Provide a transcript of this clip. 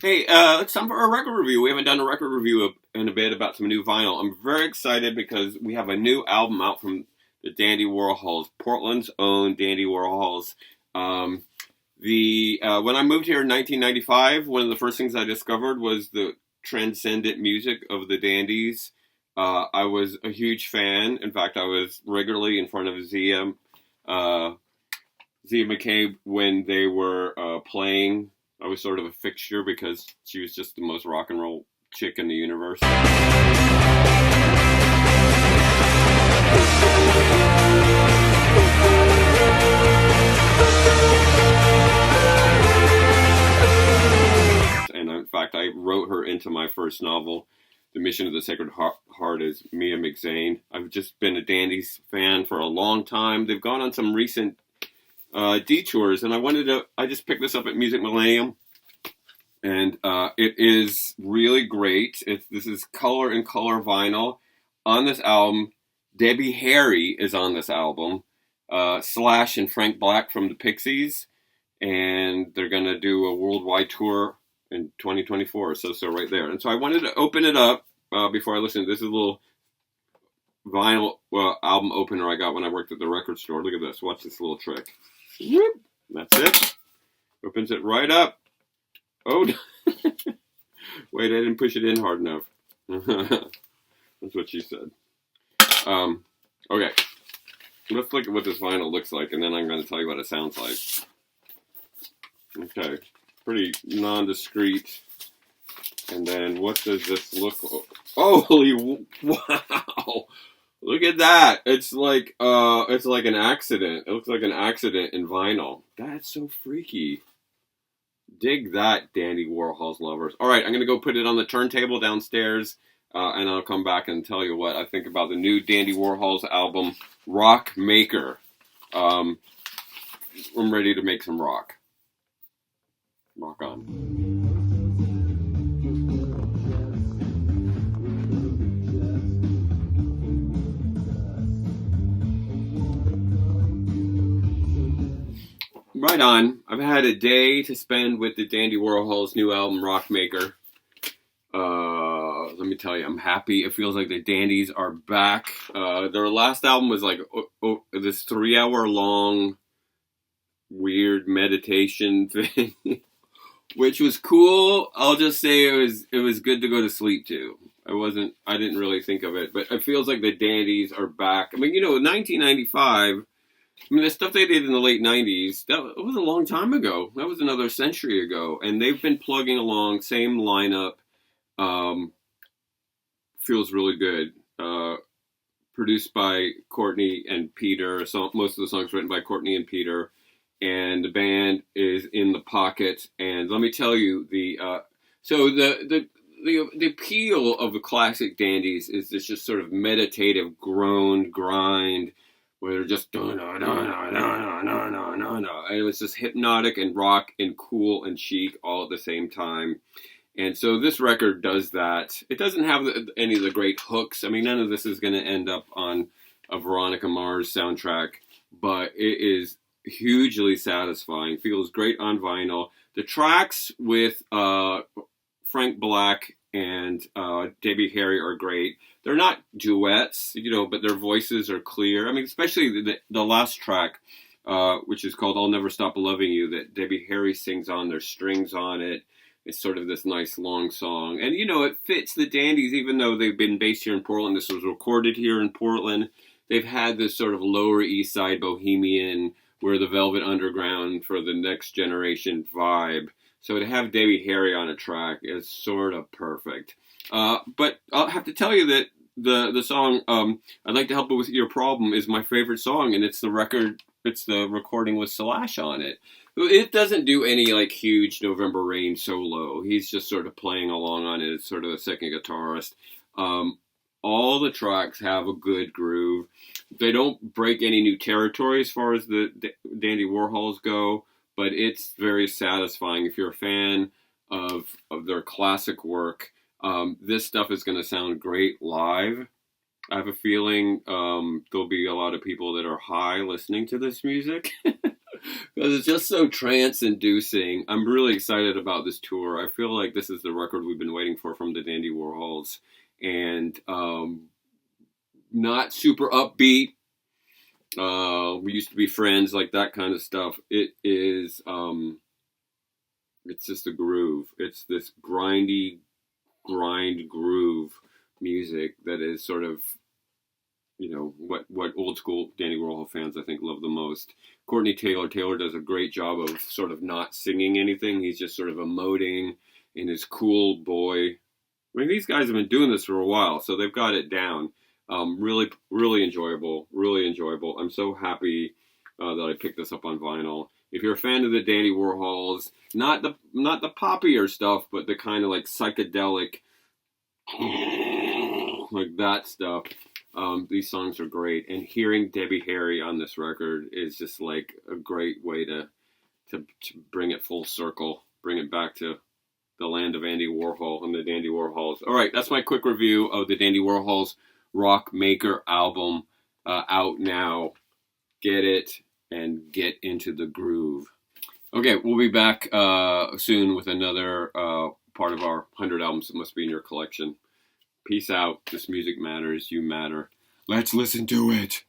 Hey, it's time for a record review. We haven't done a record review in a bit about some new vinyl. I'm very excited because we have a new album out from the Dandy Warhols, Portland's own Dandy Warhols. When I moved here in 1995, one of the first things I discovered was the transcendent music of the Dandies. I was a huge fan. In fact, I was regularly in front of Zia McCabe when they were playing. I was sort of a fixture because she was just the most rock and roll chick in the universe. And in fact, I wrote her into my first novel, The Mission of the Sacred Heart, as Mia McZane. I've just been a Dandies fan for a long time. They've gone on some recent detours, and I just picked this up at Music Millennium, and it is really great. This is color and color vinyl. On this album, Debbie Harry is on this album, Slash and Frank Black from the Pixies, and they're going to do a worldwide tour in 2024, so right there. And so I wanted to open it up before I listen. This is a little vinyl album opener I got when I worked at the record store. Look at this. Watch this little trick. Whoop. That's it. Opens it right up. Oh, wait, I didn't push it in hard enough. That's what she said. Okay. Let's look at what this vinyl looks like, and then I'm going to tell you what it sounds like. Okay. Pretty non-discreet. And then what does this look like? Holy wow! Look at that! It's like an accident. It looks like an accident in vinyl. That's so freaky. Dig that, Dandy Warhols lovers. All right, I'm gonna go put it on the turntable downstairs, and I'll come back and tell you what I think about the new Dandy Warhols album, Rockmaker. I'm ready to make some rock. Rock on. Right on. I've had a day to spend with the Dandy Warhols' new album, Rockmaker. Let me tell you, I'm happy. It feels like the Dandies are back. Their last album was like this 3-hour long weird meditation thing, which was cool. I'll just say it was good to go to sleep to. I didn't really think of it, but it feels like the Dandies are back. I mean, 1995. I mean, the stuff they did in the late 90s, that was a long time ago. That was another century ago. And they've been plugging along, same lineup. Feels really good. Produced by Courtney and Peter. Most of the songs written by Courtney and Peter. And the band is in the pocket. And let me tell you, the appeal of the classic Dandies is this just sort of meditative groan, grind, where they're just and it was just hypnotic and rock and cool and chic all at the same time. And so this record does that. It doesn't have any of the great hooks. I mean, none of this is going to end up on a Veronica Mars soundtrack, but it is hugely satisfying. Feels great on vinyl. The tracks with Frank Black and Debbie Harry are great. They're not duets, but their voices are clear. I mean, especially the last track, which is called I'll Never Stop Loving You, that Debbie Harry sings on. There's strings on it. It's sort of this nice long song. And, it fits the Dandies, even though they've been based here in Portland. This was recorded here in Portland. They've had this sort of Lower East Side bohemian, where the Velvet Underground for the next generation vibe. So to have Debbie Harry on a track is sort of perfect. But I'll have to tell you that the song I'd Like to Help With Your Problem is my favorite song, and it's the recording with Slash on it. It doesn't do any huge November Rain solo. He's just sort of playing along on it. It's sort of a second guitarist. All the tracks have a good groove. They don't break any new territory as far as the Dandy Warhols go, but it's very satisfying. If you're a fan of their classic work, this stuff is going to sound great live. I have a feeling there'll be a lot of people that are high listening to this music. Because it's just so trance-inducing. I'm really excited about this tour. I feel like this is the record we've been waiting for from the Dandy Warhols. And not super upbeat. We used to be friends, like that kind of stuff. It is, it's just a groove. It's this grind groove music that is sort of, what old school Dandy Warhol fans I think love the most. Courtney Taylor does a great job of sort of not singing anything. He's just sort of emoting in his cool boy. I mean, these guys have been doing this for a while, so they've got it down. Really, really enjoyable. Really enjoyable. I'm so happy that I picked this up on vinyl. If you're a fan of the Dandy Warhols, not the poppier stuff, but the kind of like psychedelic, like that stuff, these songs are great. And hearing Debbie Harry on this record is just like a great way to bring it full circle, bring it back to the land of Andy Warhol and the Dandy Warhols. All right, that's my quick review of the Dandy Warhols Rockmaker album, out now. Get it and get into the groove. Okay, we'll be back soon with another part of our 100 albums that must be in your collection. Peace out. This music matters. You matter. Let's listen to it.